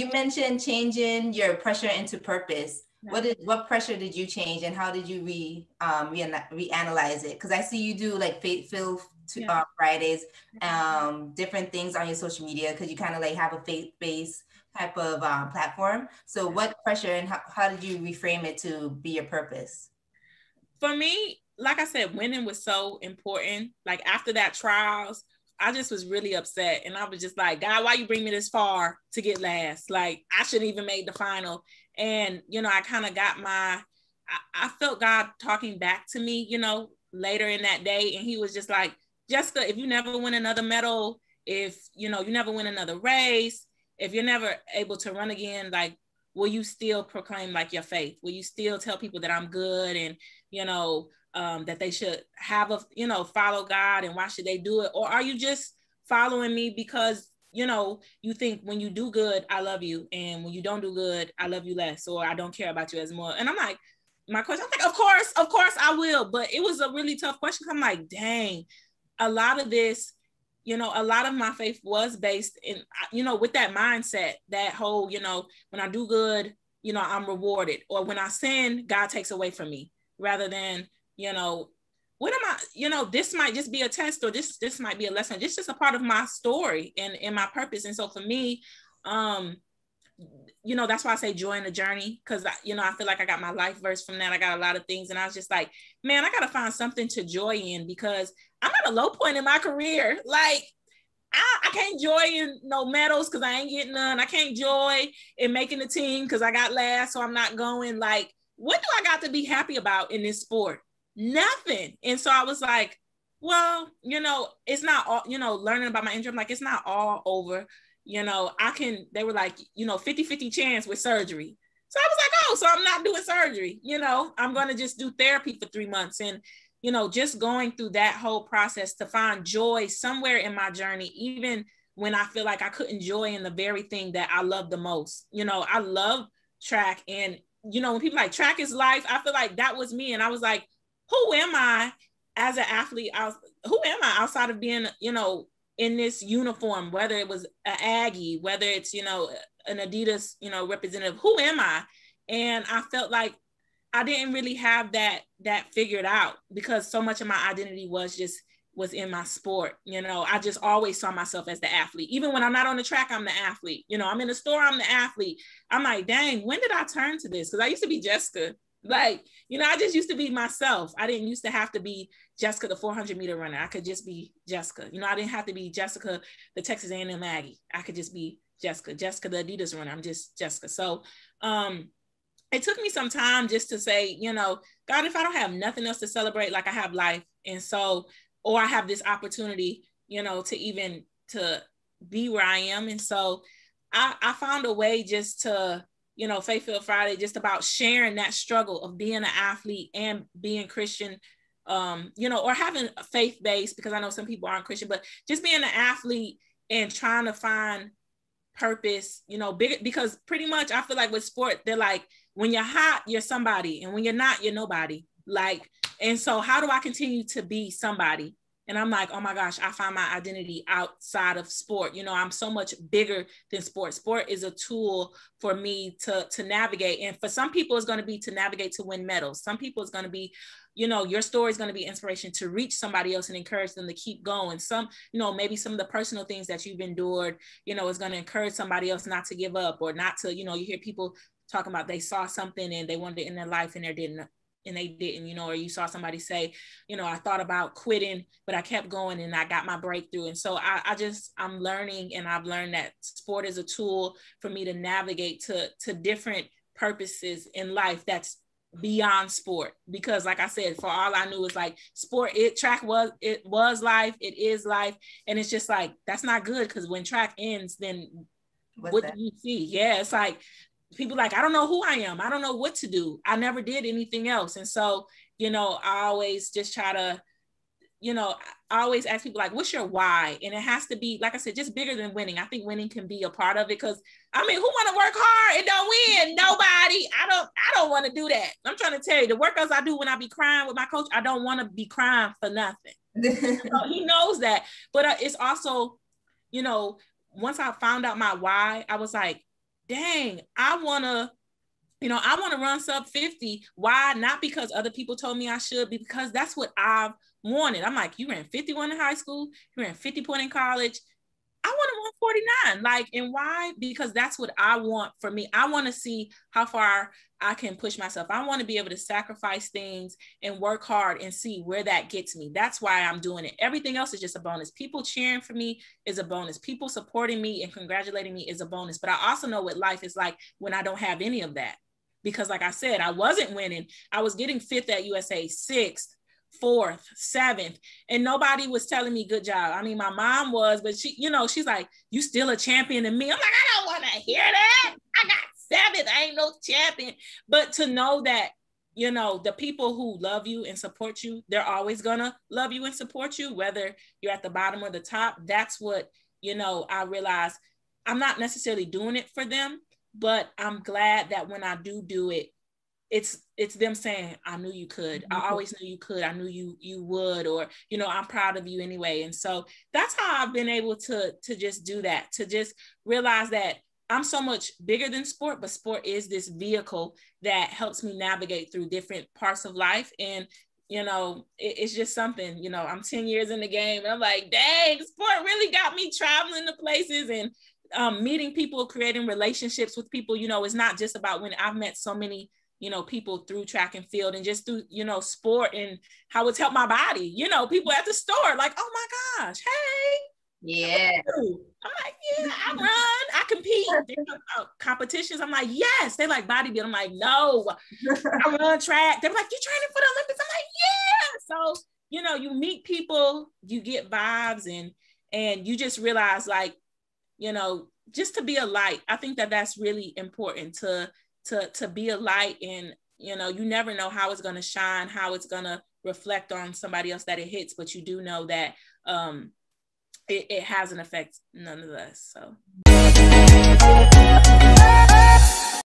you mentioned changing your pressure into purpose. What pressure did you change, and how did you reanalyze it? Because I see you do like faith-filled Fridays, different things on your social media, because you kind of like have a faith-based type of platform. So what pressure, and how did you reframe it to be your purpose? For me, like I said, winning was so important. Like after that trials, I just was really upset. And I was just like, God, why you bring me this far to get last? Like I shouldn't even make the final. And, you know, I kind of got I felt God talking back to me, you know, later in that day. And he was just like, Jessica, if you never win another medal, if, you know, you never win another race, if you're never able to run again, like, will you still proclaim like your faith? Will you still tell people that I'm good and, you know, that they should have follow God, and why should they do it? Or are you just following me because, you know, you think when you do good, I love you, and when you don't do good, I love you less, or I don't care about you as more? And I'm like, my question, I'm like, of course I will. But it was a really tough question. I'm like, dang, a lot of this, you know, a lot of my faith was based in, you know, with that mindset, that whole, you know, when I do good, you know, I'm rewarded, or when I sin, God takes away from me, rather than, you know, what am I, you know, this might just be a test, or this might be a lesson. This is just a part of my story and my purpose. And so for me, you know, that's why I say joy in the journey, because, you know, I feel like I got my life verse from that. I got a lot of things, and I was just like, man, I got to find something to joy in, because I'm at a low point in my career. Like, I can't joy in no medals because I ain't getting none. I can't joy in making the team because I got last, so I'm not going. Like, what do I got to be happy about in this sport? Nothing. And so I was like, well, you know, it's not all, you know, learning about my injury, I'm like, it's not all over. You know, they were like, you know, 50-50 chance with surgery. So I was like, oh, so I'm not doing surgery. You know, I'm going to just do therapy for 3 months. And, you know, just going through that whole process to find joy somewhere in my journey, even when I feel like I couldn't joy in the very thing that I love the most. You know, I love track. And, you know, when people like track is life, I feel like that was me. And I was like, who am I as an athlete? Who am I outside of being, you know, in this uniform, whether it was an Aggie, whether it's, you know, an Adidas, you know, representative, who am I? And I felt like I didn't really have that figured out, because so much of my identity was in my sport. You know, I just always saw myself as the athlete. Even when I'm not on the track, I'm the athlete. You know, I'm in the store, I'm the athlete. I'm like, dang, when did I turn to this? Because I used to be Jessica. Like, you know, I just used to be myself. I didn't used to have to be Jessica, the 400-meter runner. I could just be Jessica. You know, I didn't have to be Jessica, the Texas A&M Aggie. I could just be Jessica, the Adidas runner. I'm just Jessica. So it took me some time just to say, you know, God, if I don't have nothing else to celebrate, like I have life. And so, or I have this opportunity, you know, to be where I am. And so I found a way just to, you know, Faith-Filled Friday, just about sharing that struggle of being an athlete and being Christian, you know, or having a faith-based, because I know some people aren't Christian, but just being an athlete and trying to find purpose, you know, because pretty much I feel like with sport, they're like, when you're hot, you're somebody, and when you're not, you're nobody. Like, and so how do I continue to be somebody? And I'm like, oh my gosh, I find my identity outside of sport. You know, I'm so much bigger than sport. Sport is a tool for me to navigate. And for some people, it's going to be to navigate to win medals. Some people, it's going to be, you know, your story is going to be inspiration to reach somebody else and encourage them to keep going. Some, you know, maybe some of the personal things that you've endured, you know, is going to encourage somebody else not to give up, or not to, you know, you hear people talking about they saw something and they wanted it in their life and they didn't, you know, or you saw somebody say, you know, I thought about quitting, but I kept going and I got my breakthrough. And so I'm learning, and I've learned that sport is a tool for me to navigate to different purposes in life that's beyond sport. Because like I said, for all I knew, it's like sport, track was life, it is life. And it's just like, that's not good, because when track ends, then what do you see? Yeah, it's like, people like, I don't know who I am. I don't know what to do. I never did anything else. And so, you know, I always just try to, you know, I always ask people like, what's your why? And it has to be, like I said, just bigger than winning. I think winning can be a part of it, because I mean, who want to work hard and don't win? Nobody. I don't want to do that. I'm trying to tell you, the workouts I do when I be crying with my coach, I don't want to be crying for nothing. So he knows that. But it's also, you know, once I found out my why, I was like, dang, I want to run sub 50. Why? Not because other people told me I should, because that's what I've wanted. I'm like, you ran 51 in high school, you ran 50 point in college. I want to run 49. Like, and why? Because that's what I want for me. I want to see how far I can push myself. I want to be able to sacrifice things and work hard and see where that gets me. That's why I'm doing it. Everything else is just a bonus. People cheering for me is a bonus. People supporting me and congratulating me is a bonus. But I also know what life is like when I don't have any of that. Because like I said, I wasn't winning. I was getting 5th at USA, 6th, 4th, 7th, and nobody was telling me good job. I mean, my mom was, but she, she's like, you still a champion to me. I'm like, I don't want to hear that. I got 7th. I ain't no champion. But to know that, the people who love you and support you, they're always gonna love you and support you, whether you're at the bottom or the top. That's what, I realized I'm not necessarily doing it for them, but I'm glad that when I do it, it's them saying, I knew you could. I always knew you could. I knew you would, or, I'm proud of you anyway. And so that's how I've been able to just do that, to just realize that I'm so much bigger than sport, but sport is this vehicle that helps me navigate through different parts of life. And, it's just something, I'm 10 years in the game and I'm like, dang, sport really got me traveling to places and meeting people, creating relationships with people. It's not just about when I've met so many people through track and field and just through, sport and how it's helped my body. People at the store, like, oh my gosh, hey. Yeah. I'm like, yeah, I run, I compete. Competitions. I'm like, yes. They like bodybuilding. I'm like, no, I run track. They're like, you training for the Olympics? I'm like, yeah. So, you meet people, you get vibes and you just realize like, just to be a light. I think that that's really important to be a light, and you never know how it's going to shine, how it's going to reflect on somebody else that it hits, but you do know that it has an effect nonetheless. So